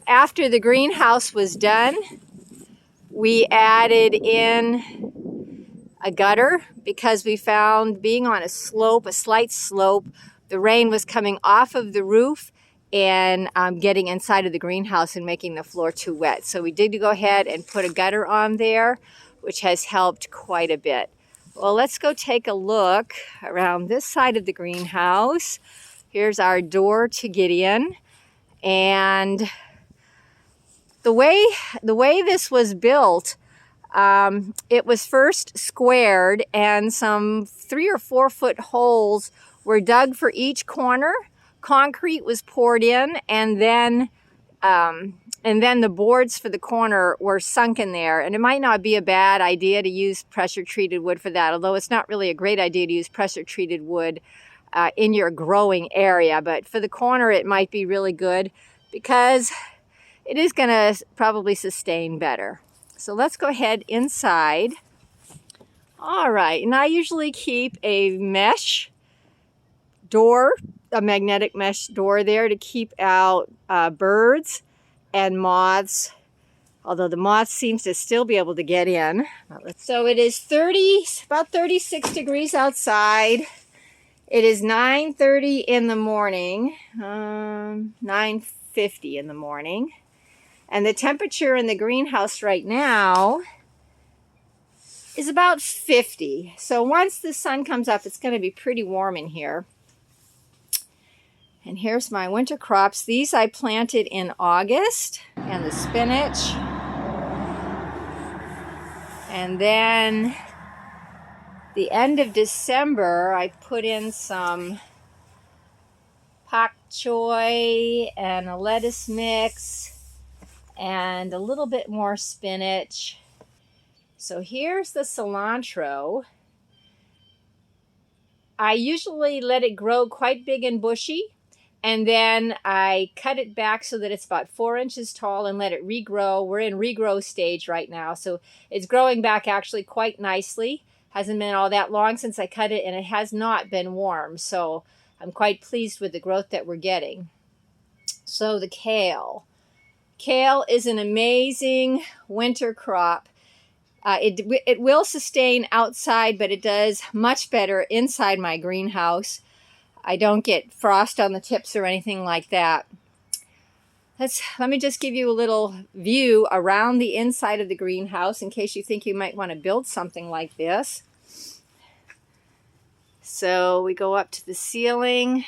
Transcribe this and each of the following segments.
After the greenhouse was done, we added in a gutter because we found, being on a slope, a slight slope, the rain was coming off of the roof and getting inside of the greenhouse and making the floor too wet. So we did go ahead and put a gutter on there, which has helped quite a bit. Well, let's go take a look around this side of the greenhouse. Here's our door to get in. And the way this was built, it was first squared, and some 3 or 4 foot holes were dug for each corner. Concrete was poured in, and then the boards for the corner were sunk in there. And it might not be a bad idea to use pressure treated wood for that, although it's not really a great idea to use pressure treated wood in your growing area. But for the corner, it might be really good because it is going to probably sustain better. So let's go ahead inside. All right, and I usually keep a mesh door, a magnetic mesh door there to keep out birds and moths, although the moths seems to still be able to get in. So it is about 36 degrees outside. It is 9:30 in the morning, 9:50 in the morning. And the temperature in the greenhouse right now is about 50. So once the sun comes up, it's going to be pretty warm in here. And here's my winter crops. These I planted in August, and the spinach. And then the end of December, I put in some pak choy and a lettuce mix and a little bit more spinach. So here's the cilantro. I usually let it grow quite big and bushy, and then I cut it back so that it's about 4 inches tall and let it regrow. We're in regrow stage right now, so it's growing back actually quite nicely. Hasn't been all that long since I cut it, and it has not been warm, so I'm quite pleased with the growth that we're getting. So the kale. Kale is an amazing winter crop. It will sustain outside, but it does much better inside my greenhouse. I don't get frost on the tips or anything like that. Let me just give you a little view around the inside of the greenhouse in case you think you might want to build something like this. So we go up to the ceiling,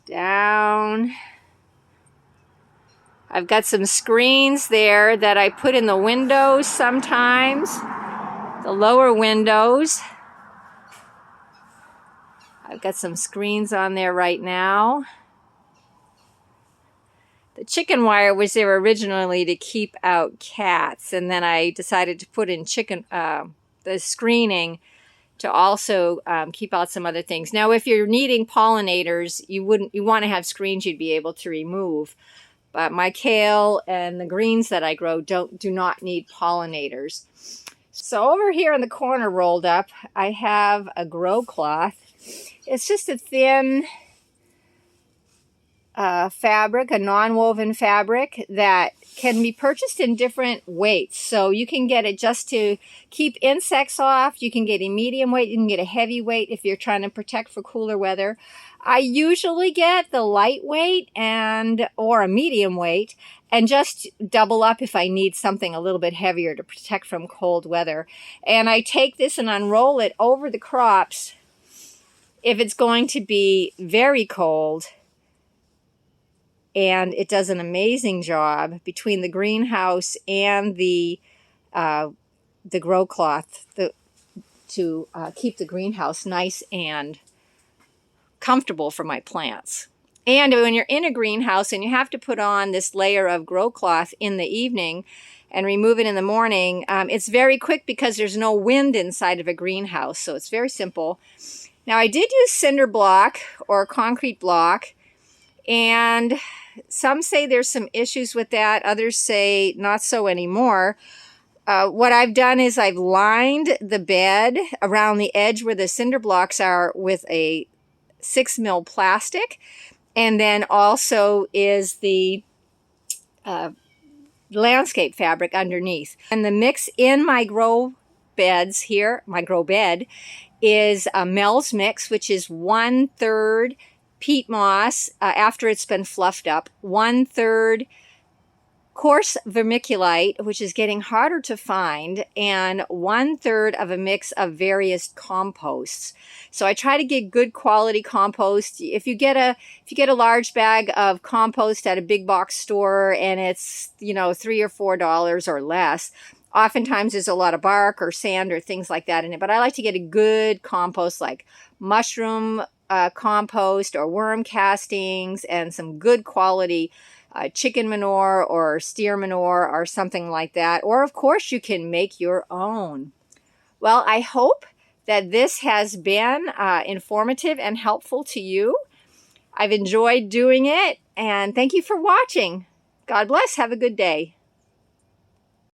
down. I've got some screens there that I put in the windows sometimes, the lower windows. I've got some screens on there right now. The chicken wire was there originally to keep out cats, and then I decided to put in the screening to also keep out some other things. Now, if you're needing pollinators, you want to have screens you'd be able to remove. But my kale and the greens that I grow do not need pollinators. So over here in the corner rolled up, I have a grow cloth. It's just a thin fabric, a non-woven fabric that can be purchased in different weights. So you can get it just to keep insects off. You can get a medium weight. You can get a heavy weight if you're trying to protect for cooler weather. I usually get the lightweight or a medium weight, and just double up if I need something a little bit heavier to protect from cold weather. And I take this and unroll it over the crops if it's going to be very cold. And it does an amazing job between the greenhouse and the grow cloth to keep the greenhouse nice and comfortable for my plants. And when you're in a greenhouse and you have to put on this layer of grow cloth in the evening and remove it in the morning, it's very quick because there's no wind inside of a greenhouse, so it's very simple. Now, I did use cinder block or concrete block, and some say there's some issues with that. Others say not so anymore. What I've done is I've lined the bed around the edge where the cinder blocks are with a 6 mil plastic, And then also is the landscape fabric underneath. And the mix in my grow beds here, my grow bed, is a Mel's Mix, which is 1/3 peat moss after it's been fluffed up, 1/3 coarse vermiculite, which is getting harder to find, and 1/3 of a mix of various composts. So I try to get good quality compost. If you get a large bag of compost at a big box store and it's, you know, $3 or $4 or less, oftentimes there's a lot of bark or sand or things like that in it. But I like to get a good compost like mushroom compost or worm castings and some good quality chicken manure or steer manure or something like that. Or of course you can make your own. Well, I hope that this has been informative and helpful to you. I've enjoyed doing it, and thank you for watching. God bless. Have a good day.